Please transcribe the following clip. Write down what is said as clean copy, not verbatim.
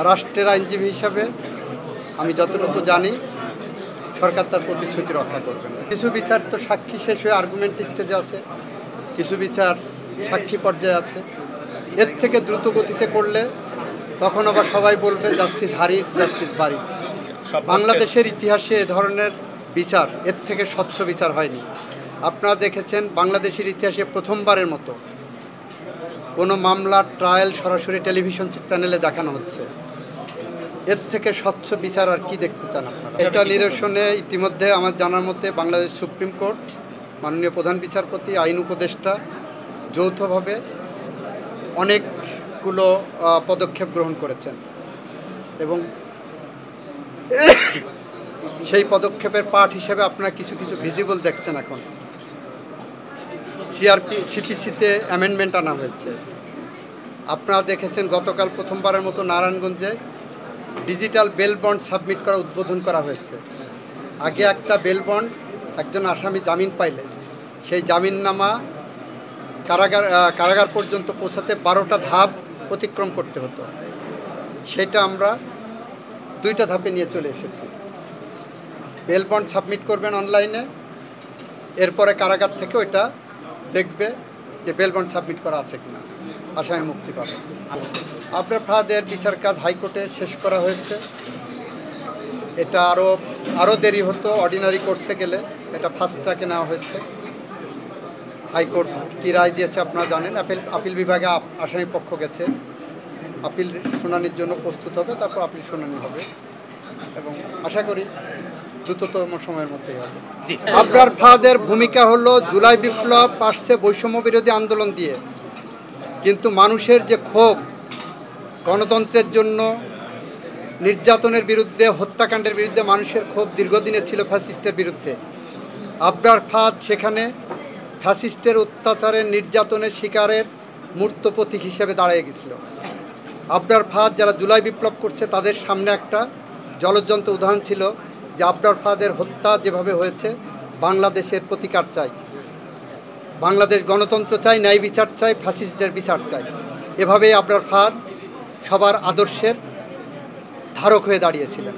রাষ্ট্রের আইনজীবী হিসাবে আমি যতটুকু জানি সরকার তার প্রতিশ্রুতি রক্ষা করবে। কিছু বিচার তো সাক্ষী শেষ হয়ে আর্গুমেন্ট স্টেজে আছে, কিছু বিচার সাক্ষী পর্যায়ে আছে। এর থেকে দ্রুত গতিতে করলে তখন আবার সবাই বলবে জাস্টিস হারির জাস্টিস বাড়ি। বাংলাদেশের ইতিহাসে এ ধরনের বিচার এর থেকে স্বচ্ছ বিচার হয়নি। আপনারা দেখেছেন বাংলাদেশের ইতিহাসে প্রথমবারের মতো কোনো মামলার ট্রায়াল সরাসরি টেলিভিশন চ্যানেলে দেখানো হচ্ছে। এর থেকে স্বচ্ছ বিচার আর কি দেখতে চান আপনারা? এটা নিরসনে ইতিমধ্যে আমার জানার মতে বাংলাদেশ সুপ্রিম কোর্ট, মাননীয় প্রধান বিচারপতি, আইন উপদেষ্টা যৌথভাবে অনেকগুলো পদক্ষেপ গ্রহণ করেছেন এবং সেই পদক্ষেপের পার্ট হিসেবে আপনারা কিছু কিছু ভিজিবল দেখছেন। এখন সিপিসিতে অ্যামেন্ডমেন্ট আনা হয়েছে। আপনারা দেখেছেন গতকাল প্রথমবারের মতো নারায়ণগঞ্জে ডিজিটাল বেল বন্ড সাবমিট করা উদ্বোধন করা হয়েছে। আগে একটা বেল বন্ড একজন আসামি জামিন পাইলে সেই জামিননামা কারাগার পর্যন্ত পৌঁছাতে 12টা ধাপ অতিক্রম করতে হতো, সেটা আমরা 2টা ধাপে নিয়ে চলে এসেছি। বেল বন্ড সাবমিট করবেন অনলাইনে, এরপরে কারাগার থেকে ওইটা দেখবে যে বেল বন্ড সাবমিট করা আছে কিনা, আসামি মুক্তি পাবে। আবরার ফাহাদের বিচার কাজ হাইকোর্টে শেষ করা হয়েছে। এটা আরও দেরি হতো অর্ডিনারি কোর্সে গেলে, এটা ফাস্ট ট্র্যাকে নেওয়া হয়েছে। হাইকোর্ট কী রায় দিয়েছে আপনারা জানেন। আপিল বিভাগে আসামি পক্ষ গেছে, আপিল শুনানির জন্য প্রস্তুত হবে, তারপর আপিল শুনানি হবে এবং আশা করি দ্রুততম সময়ের মধ্যেই হবে। আবরার ফাহাদের ভূমিকা হলো জুলাই বিপ্লব আসছে বৈষম্য বিরোধী আন্দোলন দিয়ে, কিন্তু মানুষের যে ক্ষোভ গণতন্ত্রের জন্য, নির্যাতনের বিরুদ্ধে, হত্যাকাণ্ডের বিরুদ্ধে মানুষের ক্ষোভ দীর্ঘদিনে ছিল ফ্যাসিস্টের বিরুদ্ধে। আবরার ফাহাদ সেখানে ফ্যাসিস্টের অত্যাচারের, নির্যাতনের শিকারের মূর্ত প্রতীক হিসেবে দাঁড়িয়ে গেছিল। আবরার ফাহাদ যারা জুলাই বিপ্লব করছে তাদের সামনে একটা জ্বলজ্বন্ত উদাহরণ ছিল যে আবরার ফাহাদের হত্যা যেভাবে হয়েছে, বাংলাদেশের প্রতিকার চাই, বাংলাদেশ গণতন্ত্র চাই, ন্যায় বিচার চাই, ফ্যাসিস্টদের বিচার চাই। এভাবেই আবরার ফাহাদ সবার আদর্শের ধারক হয়ে দাঁড়িয়েছিলেন।